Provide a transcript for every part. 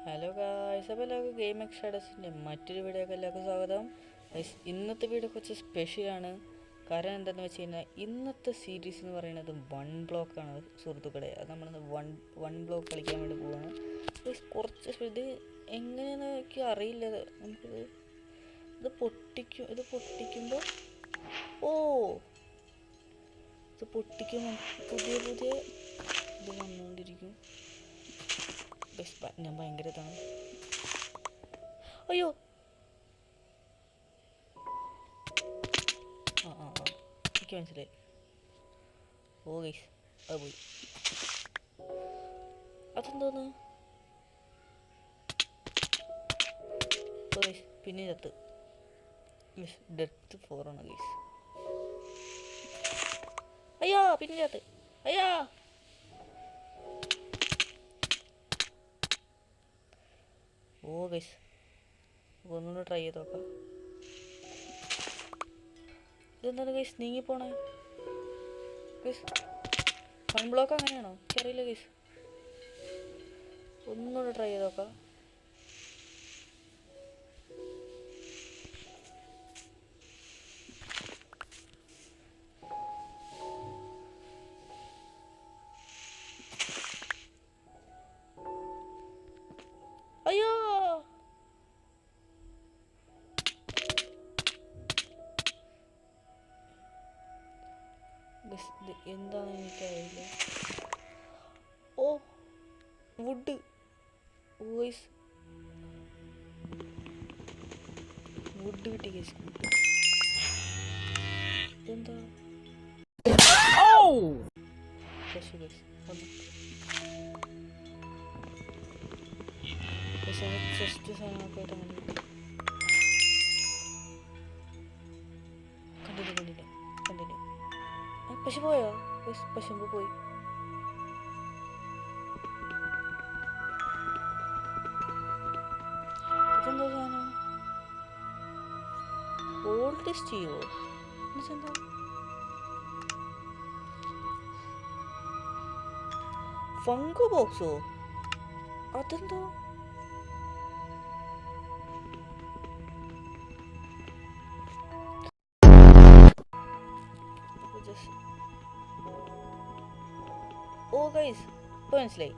Hello guys, അപ്പോൾ എല്ലാവർക്കും game എക്സ്ട്രാഡസിൻ്റെ മറ്റൊരു വീഡിയോക്ക് എല്ലാവർക്കും സ്വാഗതം. ഇന്നത്തെ വീഡിയോ കുറച്ച് സ്പെഷ്യലാണ്. കാരണം എന്താണെന്ന് വെച്ച് കഴിഞ്ഞാൽ ഇന്നത്തെ സീരീസ് എന്ന് പറയുന്നത് വൺ ബ്ലോക്കാണ് സുഹൃത്തുക്കളെ. അത് നമ്മൾ വൺ ബ്ലോക്ക് കളിക്കാൻ വേണ്ടി പോവാണ്. കുറച്ച് ഇത് എങ്ങനെയാണെന്ന് എനിക്ക് അറിയില്ല. നമുക്കിത് ഇത് പൊട്ടിക്കുമ്പോൾ ഇത് പൊട്ടിക്കുമ്പോൾ പുതിയ ഇത് വന്നുകൊണ്ടിരിക്കും. ഞാൻ ഭയങ്കര ഇതാണ്. അയ്യോ എനിക്ക് മനസ്സിലായി. ഗൈസ് അത് പോയി. അതെന്തോന്ന് ഗൈസ്, പിന്നെ ചത്ത്. ഡെത്ത് 4 ആണ് ഗൈസ്. അയ്യോ പിന്നെ ചത്ത്. അയ്യോ ഗൈസ്, ഒന്നുകൂടെ ട്രൈ ചെയ്ത് നോക്കാം. ഇതെന്താണ് ഗൈസ് നീങ്ങിപ്പോണേ? ഗൈസ് വൺ ബ്ലോക്ക് അങ്ങനെയാണോ? എനിക്കറിയില്ല ഗൈസ്. ഒന്നുകൂടെ ട്രൈ ചെയ്ത് നോക്കാം. അയ്യോ എന്താണെന്ന് എനിക്കറിയില്ല. വുഡ് വോയിസ് വുഡ് കിട്ടി ഗൈസ്. ഇതെന്താ ചെസ്റ്റ് സാധനമൊക്കെ ആയിട്ട് അങ്ങനെ കിട്ടി. കണ്ടില്ല പശു പോയോ? പശുമ്പ് പോയി. ഇതെന്താ സാധനം? ഓൾഡ് സ്റ്റീവോ എന്നുവെച്ചെന്താ? ഫംഗോ ബോക്സോ? അതെന്തോ? ഗൈസ് ഇപ്പോൾ മനസ്സിലായി.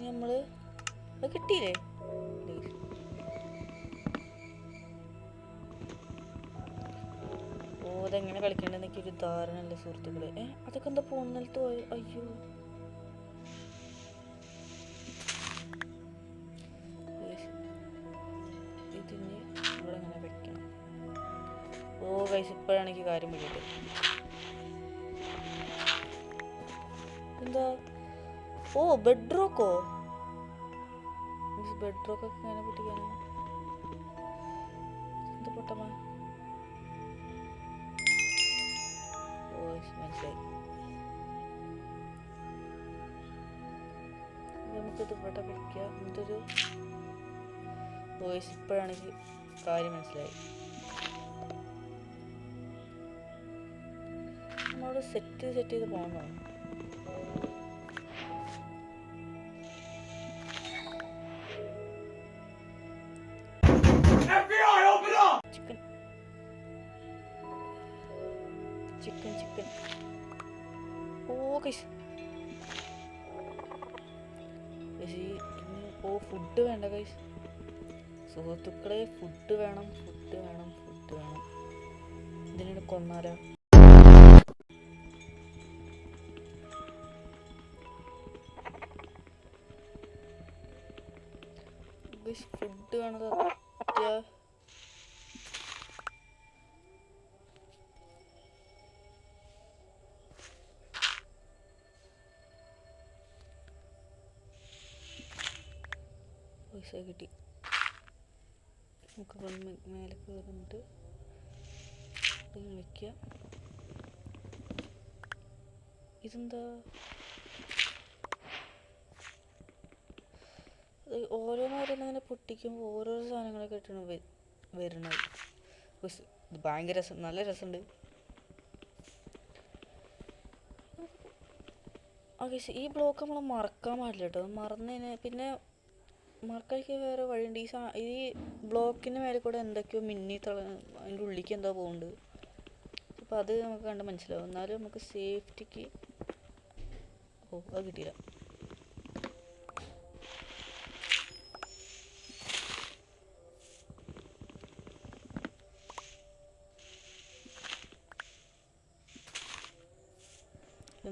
നമ്മൾ അത് കിട്ടിയില്ലേ? അതെങ്ങനെ കളിക്കേണ്ടെന്നൊക്കെ ഒരു ധാരണയല്ല സുഹൃത്തുക്കളെ. അതൊക്കെ എന്താ പോകുന്നിടത്ത് പോയി? അയ്യോ ഇതിന് ഇവിടെ ഇങ്ങനെ വെക്കണം. ഗൈസ് ഇപ്പോഴാണ് എനിക്ക് കാര്യം പിടിയത്. എന്താ ബെഡ്റോക്കോ? ബെഡ്റോക്കൊക്കെ ഇങ്ങനെ പൊട്ടിക്കാനാ? എന്താ പൊട്ടമ്മ? മനസ്സിലായി. നമുക്കിത് ഇവിടെ വെക്കാം. എന്തൊരു വോയിസ് ഇപ്പോഴാണ് എനിക്ക് കാര്യം മനസ്സിലായി. നമ്മളവിടെ സെറ്റ് ചെയ്ത് പോകണോ? Chicken guys. ഫുഡ് വേണ്ട ഗൈസ്. സുഹൃത്തുക്കളെ ഫുഡ് വേണം. ഇതിനെ കൊന്നാലോ? ഫുഡ് വേണത്. പൈസ കിട്ടി. നമുക്ക് മേലെ കയറുന്നുണ്ട്. വയ്ക്കുക. ഇതെന്താ? ഓരോന്നോരോന്നിങ്ങനെ പൊട്ടിക്കുമ്പോൾ ഓരോരോ സാധനങ്ങളൊക്കെ ഇട്ടാണ് വരുന്നത്. ഇത് ഭയങ്കര നല്ല രസമുണ്ട്. ഗൈസ് ഈ ബ്ലോക്ക് നമ്മൾ മറക്കാൻ പാടില്ല കേട്ടോ. മറന്നതിന് പിന്നെ മറക്കാതിരിക്കാൻ വേറെ വഴിയുണ്ട്. ഈ ബ്ലോക്കിന് മേലെ കൂടെ എന്തൊക്കെയോ അതിൻ്റെ ഉള്ളിലേക്ക് എന്തോ പോകുന്നുണ്ട്. അപ്പോൾ അത് നമുക്ക് കണ്ട് മനസ്സിലാവും. എന്നാലും നമുക്ക് സേഫ്റ്റിക്ക് അത് കിട്ടിയില്ല.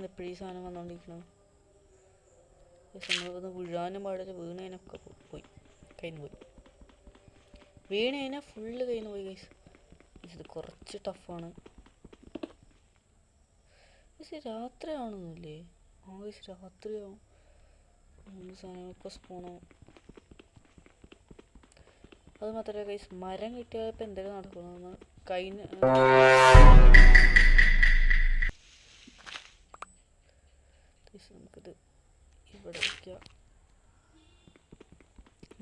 എപ്പോഴും ഈ സാധനം വന്നുകൊണ്ടിരിക്കണം. നമ്മളൊന്ന് വീഴാനും പാടില്ല. വീണതിനൊക്കെ പോയി, കയ്യിൽ പോയി. വീണതിനെ ഫുള്ള് കയ്യിൽ പോയി ഗൈസ്. ഇത് കുറച്ച് ടഫാണ്. ഗൈസ് രാത്രിയാണെന്നില്ലേ? ഗൈസ് രാത്രിയാവും. സാധനങ്ങളൊക്കെ സ്പോണാവും. അത് മാത്രമല്ല ഗൈസ്, മരം കിട്ടിയാൽ ഇപ്പം എന്തെങ്കിലും നടക്കണമെന്ന് നമുക്കിത് ഇവിടെ വയ്ക്കാം.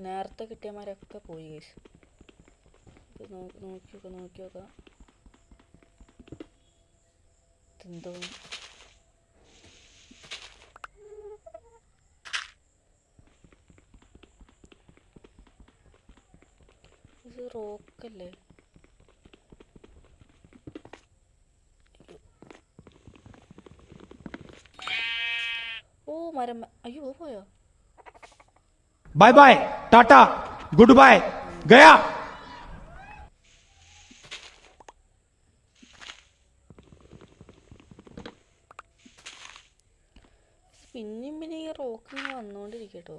നേരത്തെ കിട്ടിയ മരമൊക്കെ പോയി ഗൈസ്. നോക്കി നോക്കാം എന്തോ. ഇത് റോക്കല്ലേ? ഓ മരം. അയ്യോ പോയോ? Bye bye tata good bye गया. പിന്നെയും പിന്നെ ഈ റോക്ക് ഇങ്ങനെ വന്നുകൊണ്ടിരിക്കട്ടോ.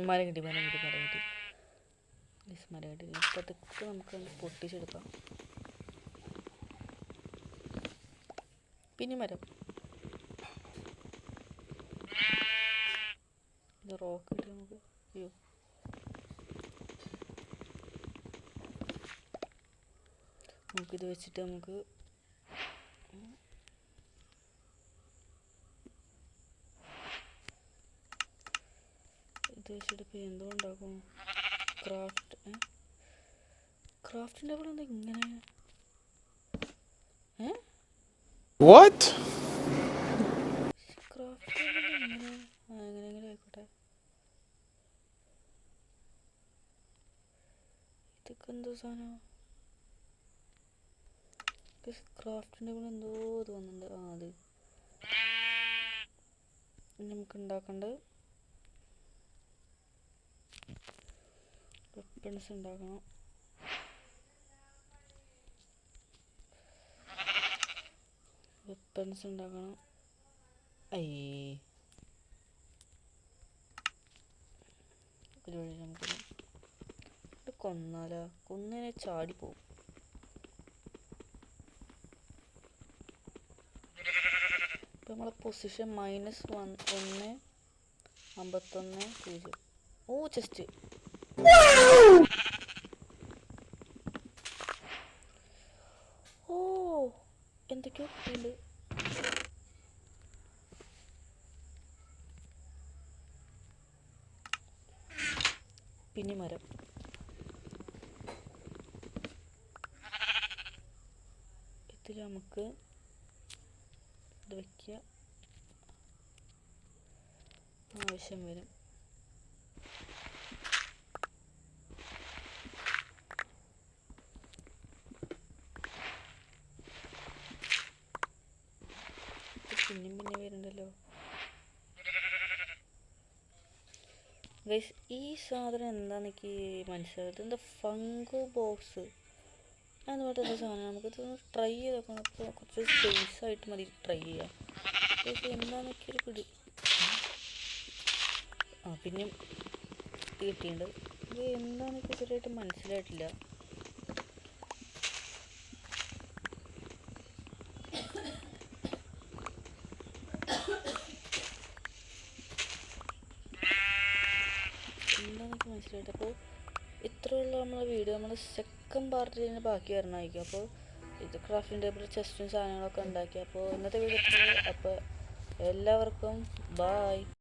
മരം കിട്ടി. പതുക്കെ നമുക്ക് പൊട്ടിച്ചെടുക്കാം. പിന്നെ മരം ഇത് റോക്ക് കിട്ടി നമുക്ക്. അയ്യോ നമുക്കിത് വെച്ചിട്ട് നമുക്ക് ഇത് വെച്ചിട്ട് ഇപ്പം എന്തോ ഉണ്ടാക്കും. ക്രാഫ്റ്റിൻ്റെ കൂടെ എന്താ ഇങ്ങനെ? ക്രാഫ്റ്റിൻ്റെ ഇങ്ങനെ എങ്ങനെയെങ്കിലും ആയിക്കോട്ടെ. ഇതൊക്കെ എന്തോ സാധനം? ക്രാഫ്റ്റിൻ്റെ കൂടെ എന്തോ ഇത് വന്നിട്ടുണ്ട്. അത് നമുക്ക് ഉണ്ടാക്കേണ്ടത് വെപ്പൺസ് ഉണ്ടാക്കണം. ഒരു വഴി നമുക്ക് കൊന്നാലോ? കൊന്നതിനെ ചാടിപ്പോവും. ഇപ്പം നമ്മളെ പൊസിഷൻ -1 51 0. ഓ ചെസ്റ്റ്. ഓ എന്തൊക്കെയോ കിട്ടിയിട്ടുണ്ട്. പിന്നെ മരം. ഇതിൽ നമുക്ക് ഇത് വയ്ക്കുക ആവശ്യം വരും. പിന്നെ വരുന്നുണ്ടല്ലോ ഗൈസ്. ഈ സാധനം എന്താണെന്ന് എനിക്ക് മനസ്സിലായത്. എന്താ ഫംഗോ ബോക്സ് എന്ന് പറഞ്ഞ സാധനം. നമുക്കിത് ട്രൈ ചെയ്ത് നോക്കണം. അപ്പോൾ കുറച്ച് സ്പേസ് ആയിട്ട് മതി ട്രൈ ചെയ്യാം. എന്താണെന്നൊക്കെ ഒരു പിടി. പിന്നെയും കിട്ടിയിട്ടുണ്ട്. ഇത് എന്താണെന്നൊക്കെ ഇതുവരെയായിട്ട് മനസ്സിലായിട്ടില്ല. മനസ്സിലായിട്ട്. അപ്പോൾ ഇത്രയുള്ള നമ്മളെ വീഡിയോ. നമ്മൾ സെക്കൻഡ് പാർട്ടിൽ തന്നെ ബാക്കി വരണമായിരിക്കും. അപ്പോൾ ഇത് ക്രാഫ്റ്റിംഗ് ടേബിൾ ചെസ്റ്റും സാധനങ്ങളൊക്കെ ഉണ്ടാക്കി. അപ്പോൾ ഇന്നത്തെ വീഡിയോ അപ്പോൾ എല്ലാവർക്കും ബായ്.